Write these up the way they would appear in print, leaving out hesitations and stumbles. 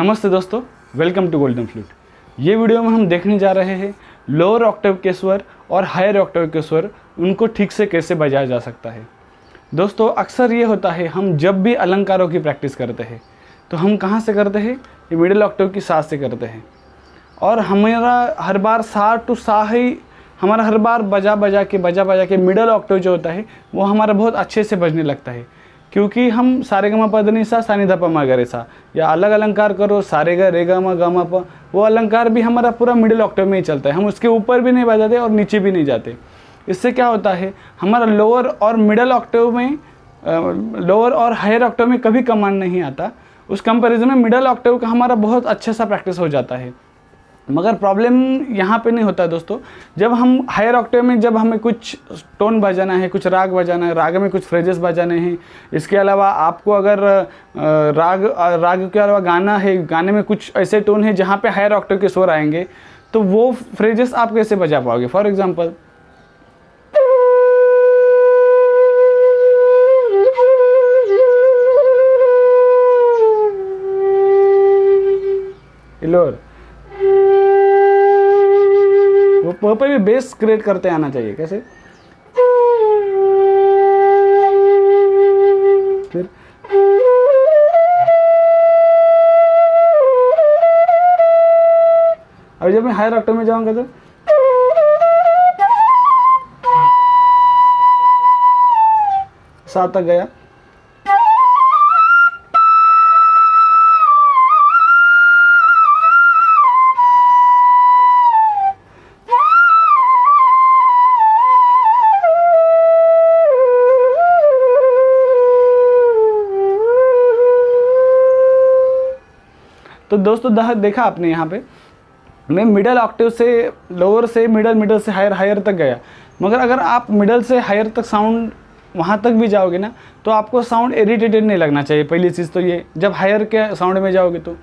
नमस्ते दोस्तों, welcome to golden flute. ये वीडियो में हम देखने जा रहे हैं लोअर ऑक्टेव के स्वर और हायर ऑक्टेव के स्वर, उनको ठीक से कैसे बजाया जा सकता है। दोस्तों अक्सर ये होता है, हम जब भी अलंकारों की प्रैक्टिस करते हैं तो हम कहाँ से करते हैं, ये मिडिल ऑक्टेव की सा से करते हैं। और हमारा हर बार सा टू सा ही हमारा हर बार बजा बजा के मिडिल ऑक्टेव जो होता है वो हमारा बहुत अच्छे से बजने लगता है, क्योंकि हम सारे ग म प ध नि सा सा नि ध प म ग रे सा या अलग अलंकार करो सारे ग रे ग म प, वो अलंकार भी हमारा पूरा मिडिल ऑक्टेव में ही चलता है। हम उसके ऊपर भी नहीं बजाते और नीचे भी नहीं जाते। इससे क्या होता है, हमारा लोअर और मिडिल ऑक्टेव में लोअर और हायर ऑक्टेव में कभी कमांड नहीं आता। उस कंपैरिजन में मिडिल ऑक्टेव का हमारा बहुत अच्छे सा प्रैक्टिस हो जाता है। मगर प्रॉब्लम यहाँ पे नहीं होता दोस्तों, जब हम हायर ऑक्टेव में जब हमें कुछ टोन बजाना है, कुछ राग बजाना है, राग में कुछ फ्रेजेस बजाने हैं, इसके अलावा आपको अगर राग के अलावा गाना है, गाने में कुछ ऐसे टोन है जहाँ पे हायर ऑक्टेव के स्वर आएंगे, तो वो फ्रेजेस आप कैसे बजा पाओगे। फॉर एग्जाम्पल लोअर वो पे भी बेस क्रिएट करते आना चाहिए। कैसे, फिर अब जब मैं हायर ऑक्टेव में जाऊंगा तो सा तक गया, तो दोस्तों देखा आपने यहाँ पे मैं मिडल ऑक्टेव से लोअर से मिडल से हायर तक गया। मगर अगर आप मिडल से हायर तक साउंड वहाँ तक भी जाओगे ना, तो आपको साउंड इरिटेटेड नहीं लगना चाहिए। पहली चीज़ तो ये, जब हायर के साउंड में जाओगे तो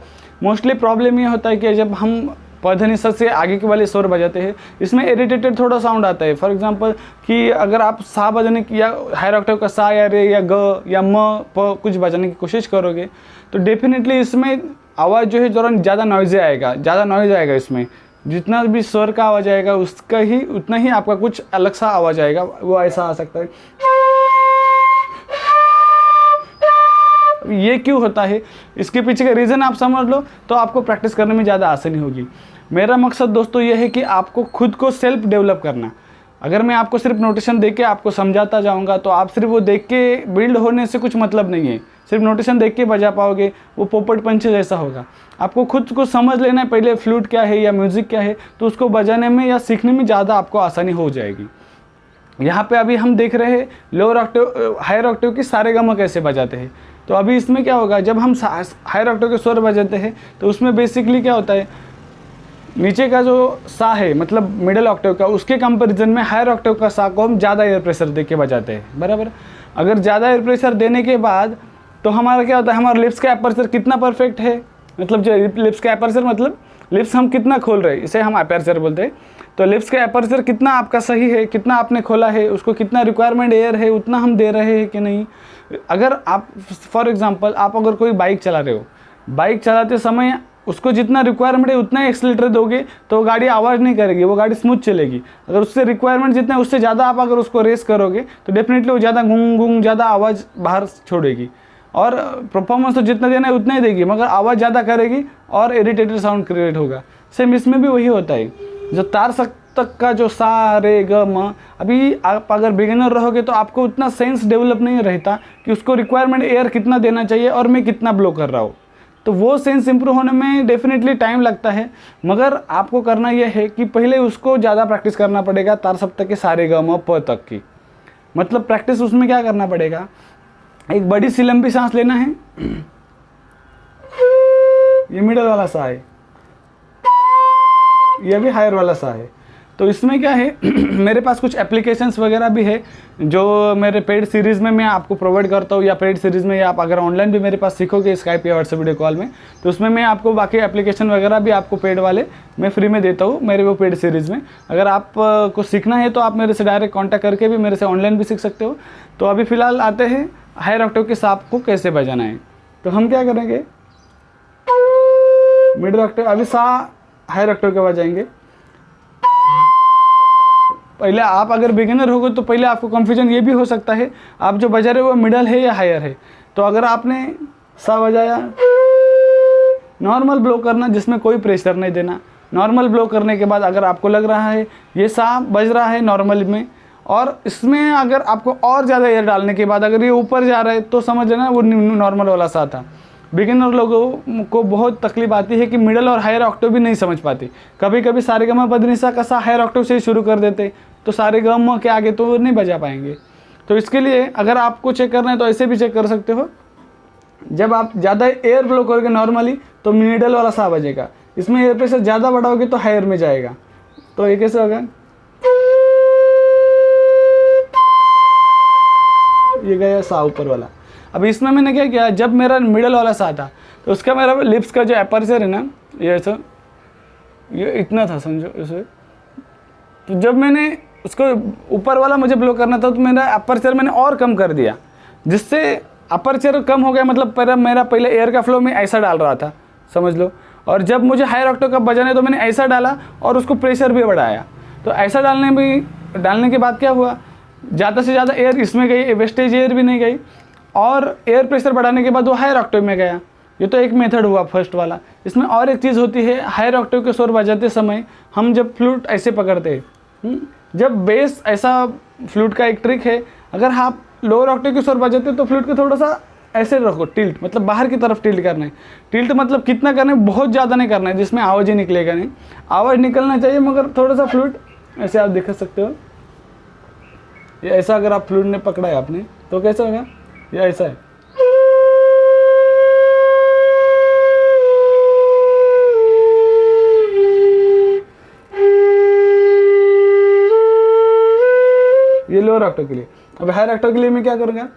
मोस्टली प्रॉब्लम ये होता है कि जब हम प ध नि सा से आगे के वाले स्वर बजाते हैं, इसमें इरिटेटेड थोड़ा साउंड आता है। फॉर एग्जांपल कि अगर आप सा बजाने की या हायर ऑक्टेव का सा या रे या ग या म प कुछ बजाने की कोशिश करोगे तो डेफिनेटली इसमें आवाज़ जो है ज़रा ज़्यादा नॉइज़ आएगा। इसमें जितना भी स्वर का आवाज़ आएगा उसका ही उतना ही आपका कुछ अलग सा आवाज़ आएगा। वो ऐसा आ सकता है। ये क्यों होता है, इसके पीछे का रीज़न आप समझ लो तो आपको प्रैक्टिस करने में ज़्यादा आसानी होगी। मेरा मकसद दोस्तों ये है कि आपको खुद को सेल्फ डेवलप करना। अगर मैं आपको सिर्फ नोटेशन देख के आपको समझाता जाऊंगा तो आप सिर्फ वो देख के बिल्ड होने से कुछ मतलब नहीं है। सिर्फ नोटेशन देख के बजा पाओगे, वो पोपट पंचे जैसा होगा। आपको खुद को समझ लेना है पहले फ्लूट क्या है या म्यूज़िक क्या है, तो उसको बजाने में या सीखने में ज़्यादा आपको आसानी हो जाएगी। यहाँ पे अभी हम देख रहे हैं लोअर ऑक्टेव हायर ऑक्टेव की सारे ग म कैसे बजाते हैं। तो अभी इसमें क्या होगा, जब हम हायर ऑक्टेव के स्वर बजाते हैं तो उसमें बेसिकली क्या होता है, नीचे का जो सा है मतलब मिडिल ऑक्टेव का, उसके कंपैरिजन में हायर ऑक्टेव का सा को हम ज़्यादा एयर प्रेशर दे के बजाते हैं। बराबर, अगर ज़्यादा एयर प्रेशर देने के बाद तो हमारा क्या होता है, हमारा लिप्स का एपर्चर कितना परफेक्ट है, मतलब जो लिप्स का एपर्चर मतलब लिप्स हम कितना खोल रहे हैं, इसे हम एपर्चर बोलते हैं। तो लिप्स का एपर्चर कितना आपका सही है, कितना आपने खोला है, उसको कितना रिक्वायरमेंट एयर है उतना हम दे रहे हैं कि नहीं। अगर आप फॉर एग्जांपल आप अगर कोई बाइक चला रहे हो, बाइक चलाते समय उसको जितना रिक्वायरमेंट है उतना एक्सीलरेटर दोगे तो गाड़ी आवाज़ नहीं करेगी, वो गाड़ी स्मूथ चलेगी। अगर उससे रिक्वायरमेंट जितना है उससे ज़्यादा आप अगर उसको रेस करोगे तो डेफिनेटली वो ज़्यादा गुंग ज़्यादा आवाज़ बाहर छोड़ेगी। और परफॉर्मेंस तो जितना देना है उतना ही देगी, मगर आवाज़ ज़्यादा करेगी और इरिटेटेड साउंड क्रिएट होगा। सेम इसमें भी वही होता है। जो तार तक का जो सा रे ग म, अभी आप अगर बिगिनर रहोगे तो आपको उतना सेंस डेवलप नहीं रहता कि उसको रिक्वायरमेंट एयर कितना देना चाहिए और मैं कितना ब्लो कर रहा हूँ। तो वो सेंस इंप्रूव होने में डेफिनेटली टाइम लगता है। मगर आपको करना यह है कि पहले उसको ज़्यादा प्रैक्टिस करना पड़ेगा तार सप्तक के सारे ग म प तक की। मतलब प्रैक्टिस उसमें क्या करना पड़ेगा, एक बड़ी सी लंबी सांस लेना है, ये मिडल वाला सा है, ये भी हायर वाला सा है। तो इसमें क्या है मेरे पास कुछ एप्लीकेशंस वगैरह भी है जो मेरे पेड सीरीज़ में मैं आपको प्रोवाइड करता हूँ, या पेड सीरीज़ में, या आप अगर ऑनलाइन भी मेरे पास सीखोगे स्काइप या व्हाट्सएप वीडियो कॉल में, तो उसमें मैं आपको बाकी एप्लीकेशन वगैरह भी आपको पेड वाले मैं फ्री में देता हूँ मेरे वो पेड सीरीज़ में। अगर आप को सीखना है तो आप मेरे से डायरेक्ट कॉन्टैक्ट करके भी मेरे से ऑनलाइन भी सीख सकते हो। तो अभी फ़िलहाल आते हैं हायर ऑक्टेव के सांप को कैसे बजाना है। तो हम क्या करेंगे, मिडिल ऑक्टेव, अभी सा हायर ऑक्टेव के बाद जाएंगे। पहले आप अगर बिगिनर होगे तो पहले आपको कंफ्यूजन ये भी हो सकता है आप जो बजा रहे हो वो मिडल है या हायर है। तो अगर आपने सा बजाया, नॉर्मल ब्लो करना जिसमें कोई प्रेशर नहीं देना। नॉर्मल ब्लो करने के बाद अगर आपको लग रहा है ये सा बज रहा है नॉर्मल में, और इसमें अगर आपको और ज़्यादा एयर डालने के बाद अगर ये ऊपर जा रहा है तो समझ लेना वो नॉर्मल वाला सा था। बिगिनर लोगों को बहुत तकलीफ आती है कि मिडल और हायर ऑक्टेव भी नहीं समझ पाते। कभी कभी सारेगामा पधनिसा का सा हायर ऑक्टेव से ही शुरू कर देते, तो सारेगामा के आगे तो नहीं बजा पाएंगे। तो इसके लिए अगर आपको चेक करना है तो ऐसे भी चेक कर सकते हो। जब आप ज़्यादा एयर ब्लो करोगे नॉर्मली तो मिडल वाला सा बजेगा, इसमें एयर प्रेशर ज़्यादा बढ़ाओगे तो हायर में जाएगा। तो ये कैसे होगा, ये गया सा ऊपर वाला। अब इसमें मैंने क्या किया, जब मेरा मिडल वाला सा था तो उसका मेरा लिप्स का जो एपर्चर है ना, ये ऐसा ये इतना था समझो इसे। तो जब मैंने उसको ऊपर वाला मुझे ब्लो करना था तो मेरा अपर्चर मैंने और कम कर दिया, जिससे अपर्चर कम हो गया। मतलब मेरा पहले एयर का फ्लो में ऐसा डाल रहा था समझ लो, और जब मुझे हायर ऑक्टेव का बजाना है तो मैंने ऐसा डाला और उसको प्रेशर भी बढ़ाया। तो ऐसा डालने के बाद क्या हुआ, ज़्यादा से ज़्यादा एयर इसमें गई, वेस्टेज एयर भी नहीं गई, और एयर प्रेशर बढ़ाने के बाद वो हायर ऑक्टेव में गया। ये तो एक मेथड हुआ फर्स्ट वाला। इसमें और एक चीज़ होती है, हायर ऑक्टेव के स्वर बजाते समय हम जब फ्लूट ऐसे पकड़ते हैं, जब बेस ऐसा, फ्लूट का एक ट्रिक है, अगर आप लोअर ऑक्टेव के स्वर बजाते तो फ्लूट को थोड़ा सा ऐसे रखो, टिल्ट मतलब बाहर की तरफ टिल्ट करना है। टिल्ट मतलब कितना करना है, बहुत ज़्यादा नहीं करना है जिसमें आवाज़ ही निकलेगा नहीं, आवाज़ निकलना चाहिए मगर थोड़ा सा फ्लूट ऐसे आप दिखा सकते हो। ये ऐसा अगर आप फ्लूट ने पकड़ा है आपने तो कैसा होगा, ये ऐसा है। ये लोअर ऑक्टेव के लिए। अब हायर ऑक्टेव के लिए मैं क्या करूँगा,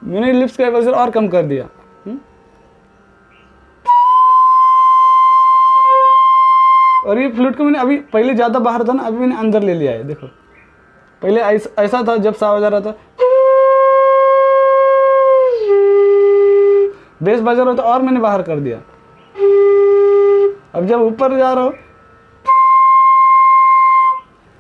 मैंने लिप्स का एपर्चर और कम कर दिया। और ये फ्लूट को मैंने अभी पहले ज़्यादा बाहर था ना, अभी मैंने अंदर ले लिया है। देखो पहले ऐसा था जब सा बजा रहा था, बेस बजा रहा था और मैंने बाहर कर दिया। अब जब ऊपर जा रहा हो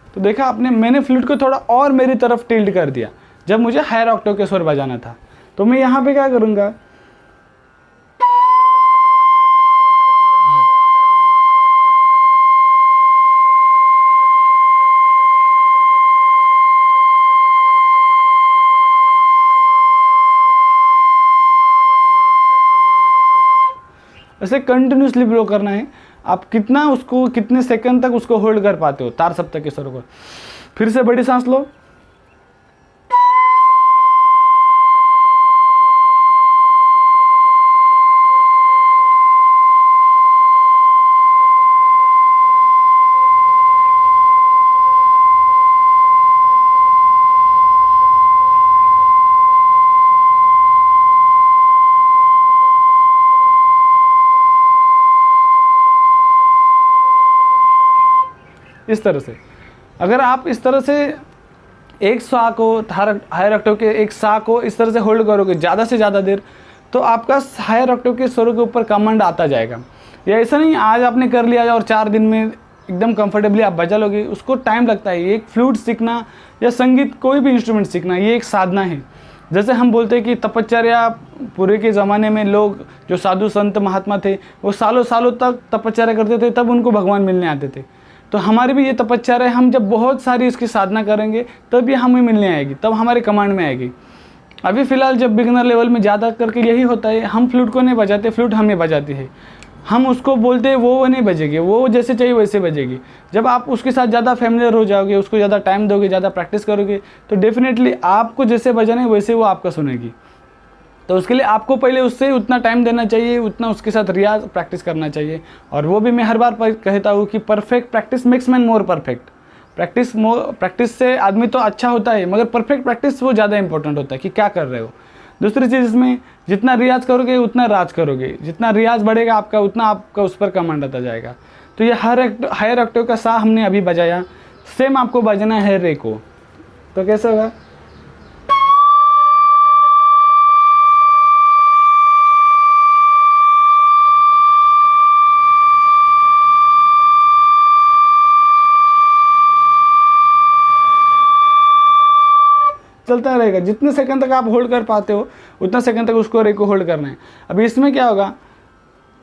तो देखा आपने, मैंने फ्लूट को थोड़ा और मेरी तरफ टिल्ट कर दिया जब मुझे हायर ऑक्टेव के स्वर बजाना था। तो मैं यहाँ पे क्या करूँगा, ऐसे कंटिन्यूसली ब्लो करना है। आप कितने सेकंड तक उसको होल्ड कर पाते हो, तार सप्तक के स्वर को। फिर से बड़ी सांस लो, इस तरह से। अगर आप इस तरह से एक सा को, हायर ऑक्टेव के एक सा को इस तरह से होल्ड करोगे ज़्यादा से ज़्यादा देर, तो आपका हायर ऑक्टेव के स्वरों के ऊपर कमांड आता जाएगा। ये ऐसा नहीं आज आपने कर लिया और 4 दिन में एकदम कंफर्टेबली आप बजा लोगे, उसको टाइम लगता है। एक फ्लूट सीखना या संगीत कोई भी इंस्ट्रूमेंट सीखना ये एक साधना है। जैसे हम बोलते हैं कि तपश्चर्या, पूरे के ज़माने में लोग जो साधु संत महात्मा थे वो सालों सालों तक तपश्चर्या करते थे, तब उनको भगवान मिलने आते थे। तो हमारी भी ये तपश्चर्या है, हम जब बहुत सारी इसकी साधना करेंगे तब ये हमें मिलने आएगी, तब हमारे कमांड में आएगी। अभी फ़िलहाल जब बिगिनर लेवल में ज़्यादा करके यही होता है, हम फ्लूट को नहीं बजाते, फ्लूट हमें बजाती है। हम उसको बोलते हैं वो नहीं बजेगी, वो जैसे चाहिए वैसे बजेगी। जब आप उसके साथ ज़्यादा फैमिलियर हो जाओगे, उसको ज़्यादा टाइम दोगे, ज़्यादा प्रैक्टिस करोगे, तो डेफिनेटली आपको जैसे बजाना है वैसे वो आपका सुनेगी। तो उसके लिए आपको पहले उससे उतना टाइम देना चाहिए, उतना उसके साथ रियाज प्रैक्टिस करना चाहिए। और वो भी मैं हर बार कहता हूँ कि perfect practice makes man more perfect. Practice से आदमी तो अच्छा होता है, मगर परफेक्ट प्रैक्टिस वो ज़्यादा इंपॉर्टेंट होता है कि क्या कर रहे हो। दूसरी चीज़ इसमें, जितना रियाज करोगे उतना राज करोगे, जितना रियाज बढ़ेगा आपका उतना आपका उस पर कमांड आता जाएगा। तो ये हायर ऑक्टेव का सा हमने अभी बजाया, सेम आपको बजाना है रे को। तो कैसे होगा, चलता रहेगा, जितने सेकंड तक आप होल्ड कर पाते हो उतना सेकंड तक उसको रे को होल्ड करना है। अभी इसमें क्या होगा,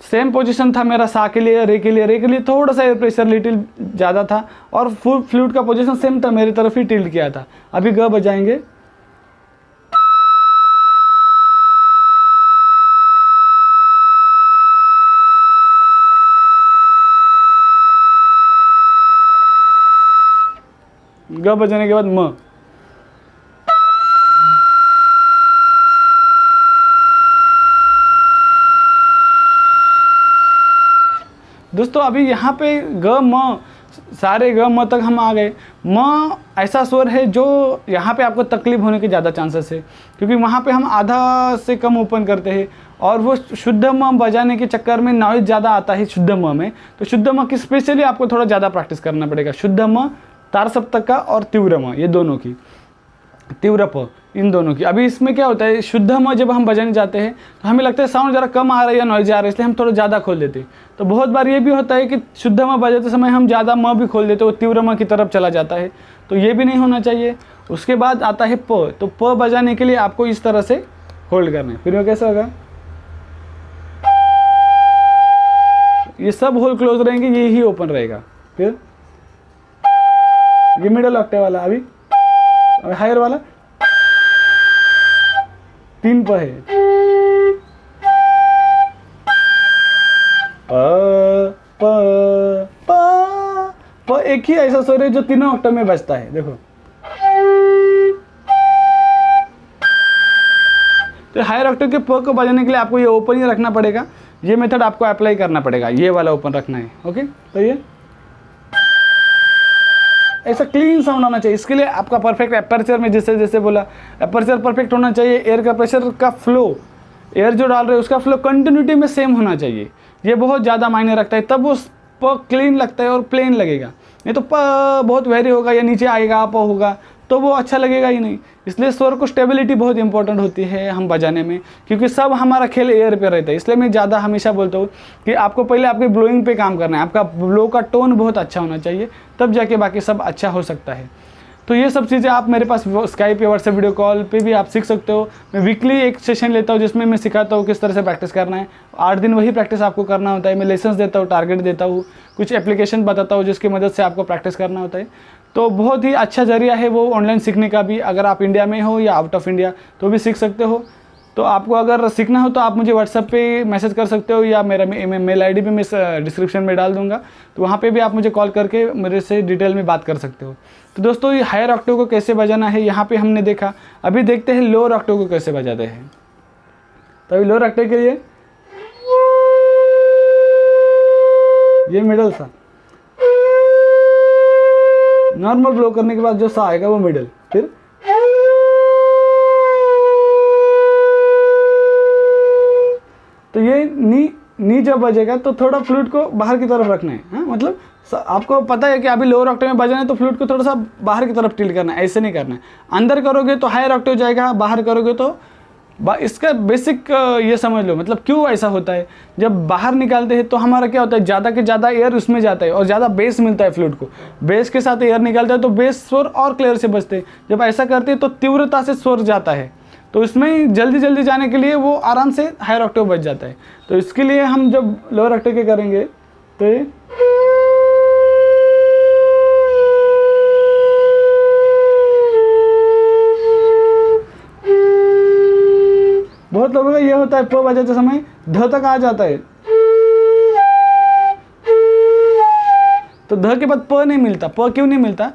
सेम पोजीशन था मेरा सा के लिए, रे के लिए। रे के लिए थोड़ा सा एयर प्रेशर लिटिल ज़्यादा था और फुल फ्लूट का पोजीशन सेम था, मेरी तरफ ही टिल्ट किया था। अभी ग बजाएंगे, ग बजाने के बाद म। दोस्तों अभी यहाँ पे ग म, सारे ग म तक हम आ गए। म ऐसा स्वर है जो यहाँ पे आपको तकलीफ होने के ज़्यादा चांसेस है, क्योंकि वहाँ पे हम आधा से कम ओपन करते हैं और वो शुद्ध म बजाने के चक्कर में नॉइज ज़्यादा आता है शुद्ध म में। तो शुद्ध म की स्पेशली आपको थोड़ा ज़्यादा प्रैक्टिस करना पड़ेगा। शुद्ध म, तार सप्तक का और तीव्र म, ये दोनों की, तीव्र प, इन दोनों की। अभी इसमें क्या होता है, शुद्ध म जब हम बजाने जाते हैं तो हमें लगता है साउंड ज़रा कम आ रहा है या नॉइज आ रहा है, इसलिए हम थोड़ा ज़्यादा खोल देते हैं। तो बहुत बार ये भी होता है कि शुद्ध म बजाते समय हम ज़्यादा म भी खोल देते हैं, वो तीव्र म की तरफ चला जाता है, तो ये भी नहीं होना चाहिए। उसके बाद आता है प। तो प बजाने के लिए आपको इस तरह से होल्ड करना है। फिर वो कैसे होगा, ये सब होल क्लोज रहेंगे, ये ही ओपन रहेगा। फिर ये मिडल ऑक्टेव वाला, अभी हायर वाला 3 प है, प प प प, एक ही ऐसा स्वर है जो तीनों ऑक्टेव में बजता है। देखो, तो हायर ऑक्टेव के प को बजाने के लिए आपको ये ओपन ही रखना पड़ेगा। ये मेथड आपको अप्लाई करना पड़ेगा, ये वाला ओपन रखना है। ओके, तो ये ऐसा क्लीन साउंड आना चाहिए। इसके लिए आपका परफेक्ट एपर्चर में, जैसे जैसे बोला, एपर्चर परफेक्ट होना चाहिए। एयर का प्रेशर का फ्लो, एयर जो डाल रहे हैं उसका फ्लो कंटिन्यूटी में सेम होना चाहिए। ये बहुत ज़्यादा मायने रखता है, तब वो प क्लीन लगता है और प्लेन लगेगा। नहीं तो प बहुत वेरी होगा या नीचे आएगा, प होगा तो वो अच्छा लगेगा ही नहीं। इसलिए स्वर को स्टेबिलिटी बहुत इंपॉर्टेंट होती है हम बजाने में, क्योंकि सब हमारा खेल एयर पे रहता है। इसलिए मैं ज़्यादा हमेशा बोलता हूँ कि आपको पहले आपके ब्लोइंग पे काम करना है। आपका ब्लो का टोन बहुत अच्छा होना चाहिए, तब जाके बाकी सब अच्छा हो सकता है। तो ये सब चीज़ें आप मेरे पास स्काइप या व्हाट्सएप वीडियो कॉल पे भी आप सीख सकते हो। मैं वीकली एक सेशन लेता हूँ जिसमें मैं सिखाता हूँ किस तरह से प्रैक्टिस करना है। 8 दिन वही प्रैक्टिस आपको करना होता है। मैं लेसन्स देता हूँ, टारगेट देता हूँ, कुछ एप्लीकेशन बताता हूँ जिसकी मदद से आपको प्रैक्टिस करना होता है। तो बहुत ही अच्छा जरिया है वो ऑनलाइन सीखने का भी। अगर आप इंडिया में हो या आउट ऑफ इंडिया तो भी सीख सकते हो। तो आपको अगर सीखना हो तो आप मुझे व्हाट्सएप पे मैसेज कर सकते हो, या मेरा मेल आईडी भी मैं डिस्क्रिप्शन में डाल दूंगा, तो वहाँ पे भी आप मुझे कॉल करके मेरे से डिटेल में बात कर सकते हो। तो दोस्तों ये हायर ऑक्टेव को कैसे बजाना है यहाँ पे हमने देखा। अभी देखते हैं लोअर ऑक्टेव को कैसे बजाते हैं। तो अभी लोअर ऑक्टेव के लिए ये मिडल सा, नॉर्मल ब्लो करने के बाद जो सा आएगा वो मिडल। फिर तो ये नी जब बजेगा तो थोड़ा फ्लूट को बाहर की तरफ रखना है। हाँ, मतलब आपको पता है कि अभी लोअर ऑक्टेव में बजाना है तो फ्लूट को थोड़ा सा बाहर की तरफ टिल्ट करना है, ऐसे नहीं करना है। अंदर करोगे तो हायर ऑक्टेव जाएगा, बाहर करोगे तो इसका बेसिक ये समझ लो। मतलब क्यों ऐसा होता है, जब बाहर निकालते हैं तो हमारा क्या होता है, ज़्यादा के ज़्यादा एयर उसमें जाता है और ज़्यादा बेस मिलता है फ्लूट को। बेस के साथ एयर निकालता है तो बेस स्वर और क्लियर से बजते हैं। जब ऐसा करते हैं तो तीव्रता से स्वर जाता है, तो इसमें जल्दी जल्दी जाने के लिए वो आराम से हायर ऑक्टेव बज जाता है। तो इसके लिए हम जब लोअर ऑक्टेव के करेंगे तो ये बहुत लोगों का ये होता है प बजाते समय ध तक आ जाता है, तो ध के बाद प नहीं मिलता। प क्यों नहीं मिलता,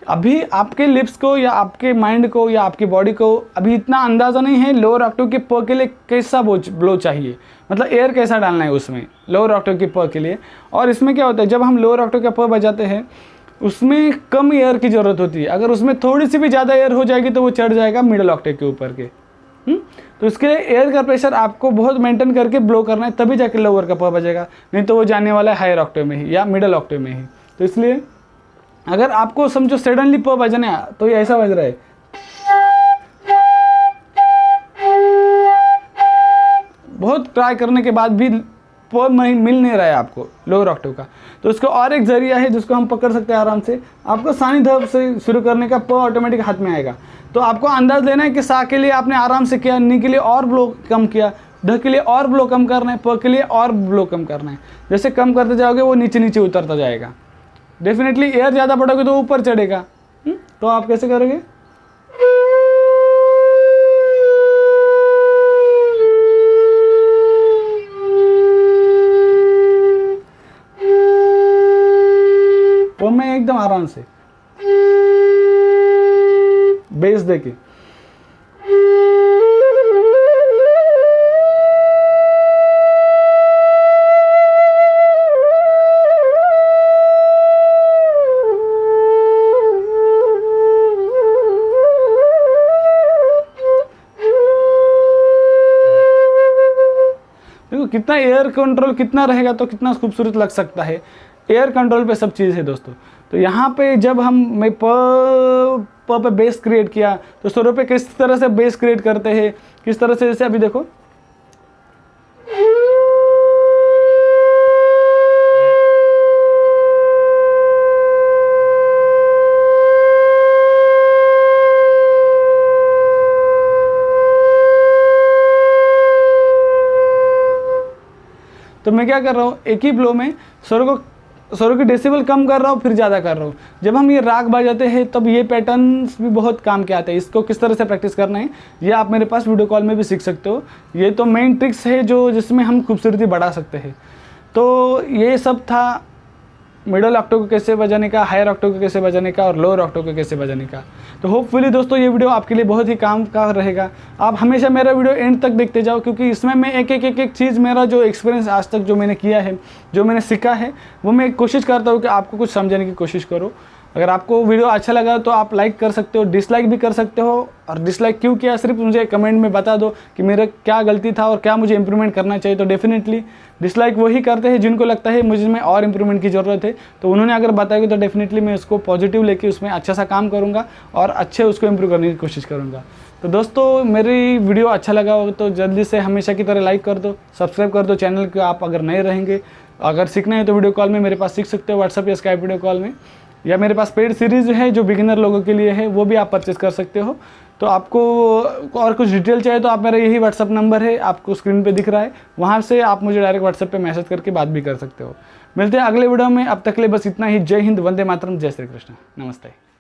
अभी आपके लिप्स को या आपके माइंड को या आपकी बॉडी को अभी इतना अंदाज़ा नहीं है लोअर ऑक्टेव के प के लिए कैसा ब्लो चाहिए, मतलब एयर कैसा डालना है उसमें लोअर ऑक्टेव के प के लिए। और इसमें क्या होता है, जब हम लोअर ऑक्टेव का प बजाते हैं उसमें कम एयर की ज़रूरत होती है। अगर उसमें थोड़ी सी भी ज़्यादा एयर हो जाएगी तो वो चढ़ जाएगा मिडल ऑक्टेव के ऊपर के। तो इसके लिए एयर का प्रेशर आपको बहुत मेंटेन करके ब्लो करना है, तभी जाके लोअर का प बजेगा, नहीं तो वो जाने वाला है हायर ऑक्टेव में ही या मिडल ऑक्टेव में ही। तो इसलिए अगर आपको समझो सडनली प बजने तो ये ऐसा बज रहा है, बहुत ट्राई करने के बाद भी मिल नहीं रहा है आपको लोअर ऑक्टेव का, तो इसका और एक जरिया है जिसको हम पकड़ सकते हैं आराम से। आपको सा नी ध से शुरू करने का प ऑटोमेटिक हाथ में आएगा। तो आपको अंदाज लेना है कि सा के लिए आपने आराम से किया, नी के लिए और ब्लो कम किया, ध के लिए और ब्लो कम करना है, प के लिए और ब्लो कम करना है। जैसे कम करते जाओगे वो नीचे नीचे उतरता जाएगा। डेफिनेटली एयर ज़्यादा पड़ोगे तो ऊपर चढ़ेगा। तो आप कैसे करोगे? वो मैं एकदम आराम से बेस देके। देखो कितना एयर कंट्रोल कितना रहेगा तो कितना खूबसूरत लग सकता है। एयर कंट्रोल पे सब चीज़ है दोस्तों। तो यहाँ पे जब मैं प पे बेस क्रिएट किया तो स्वरों पे किस तरह से बेस क्रिएट करते हैं, किस तरह से, जैसे अभी देखो तो मैं क्या कर रहा हूँ, एक ही ब्लो में स्वरों की डेसिबल कम कर रहा हूँ फिर ज़्यादा कर रहा हूँ। जब हम ये राग बजाते हैं तब ये पैटर्न्स भी बहुत काम के आते हैं। इसको किस तरह से प्रैक्टिस करना है ये आप मेरे पास वीडियो कॉल में भी सीख सकते हो। ये तो मेन ट्रिक्स है जो जिसमें हम खूबसूरती बढ़ा सकते हैं। तो ये सब था मिडल ऑक्टेव को कैसे बजाने का, हायर ऑक्टेव को कैसे बजाने का और लोअर ऑक्टेव को कैसे बजाने का। तो होपफुली दोस्तों ये वीडियो आपके लिए बहुत ही काम का रहेगा। आप हमेशा मेरा वीडियो एंड तक देखते जाओ, क्योंकि इसमें मैं एक चीज़, मेरा जो एक्सपीरियंस आज तक जो मैंने किया है, जो मैंने सीखा है, वो मैं कोशिश करता हूँ कि आपको कुछ समझाने की कोशिश करो। अगर आपको वीडियो अच्छा लगा तो आप लाइक कर सकते हो, डिसलाइक भी कर सकते हो। और डिसलाइक क्यों किया सिर्फ मुझे कमेंट में बता दो कि मेरा क्या गलती था और क्या मुझे इंप्रूवमेंट करना चाहिए। तो डेफिनेटली डिसलाइक वही करते हैं जिनको लगता है मुझे में और इंप्रूवमेंट की ज़रूरत है। तो उन्होंने अगर बताया तो डेफिनेटली मैं उसको पॉजिटिव लेके उसमें अच्छा सा काम करूँगा और अच्छे उसको इम्प्रूव करने की कोशिश करूँगा। तो दोस्तों मेरी वीडियो अच्छा लगा हो तो जल्दी से हमेशा की तरह लाइक कर दो, सब्सक्राइब कर दो चैनल को। आप अगर नए रहेंगे, अगर सीखना है तो वीडियो कॉल में मेरे पास सीख सकते हो, व्हाट्सएप या स्काइप वीडियो कॉल में। या मेरे पास पेड सीरीज़ है जो बिगिनर लोगों के लिए है, वो भी आप परचेस कर सकते हो। तो आपको और कुछ डिटेल चाहिए तो आप मेरा यही व्हाट्सअप नंबर है, आपको स्क्रीन पे दिख रहा है, वहाँ से आप मुझे डायरेक्ट व्हाट्सएप पे मैसेज करके बात भी कर सकते हो। मिलते हैं अगले वीडियो में, अब तक के लिए बस इतना ही। जय हिंद, वंदे मातरम, जय श्री कृष्ण, नमस्ते।